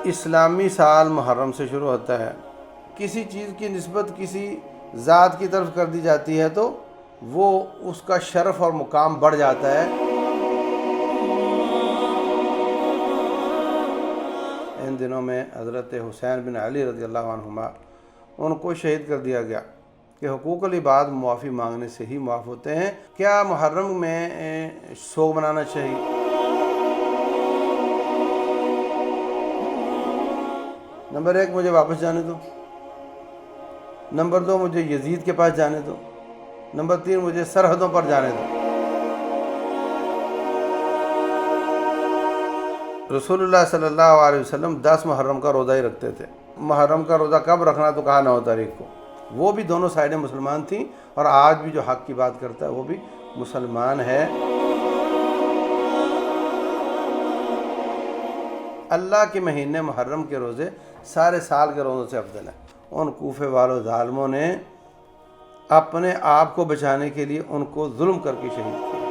اسلامی سال محرم سے شروع ہوتا ہے. کسی چیز کی نسبت کسی ذات کی طرف کر دی جاتی ہے تو وہ اس کا شرف اور مقام بڑھ جاتا ہے. ان دنوں میں حضرت حسین بن علی رضی اللہ عنہما ان کو شہید کر دیا گیا کہ حقوق العباد معافی مانگنے سے ہی معاف ہوتے ہیں. کیا محرم میں سوگ منانا چاہیے؟ نمبر 1 مجھے واپس جانے دو. نمبر 2 مجھے یزید کے پاس جانے دو. نمبر 3 مجھے سرحدوں پر جانے دو. رسول اللہ صلی اللہ علیہ وسلم 10 محرم کا روزہ ہی رکھتے تھے. محرم کا روزہ کب رکھنا تو کہا 9 تاریخ کو. وہ بھی دونوں سائڈیں مسلمان تھیں اور آج بھی جو حق کی بات کرتا ہے وہ بھی مسلمان ہے. اللہ کے مہینے محرم کے روزے سارے سال کے روزوں سے افضل ہیں. ان کوفے والوں ظالموں نے اپنے آپ کو بچانے کے لیے ان کو ظلم کر کے شہید کیا.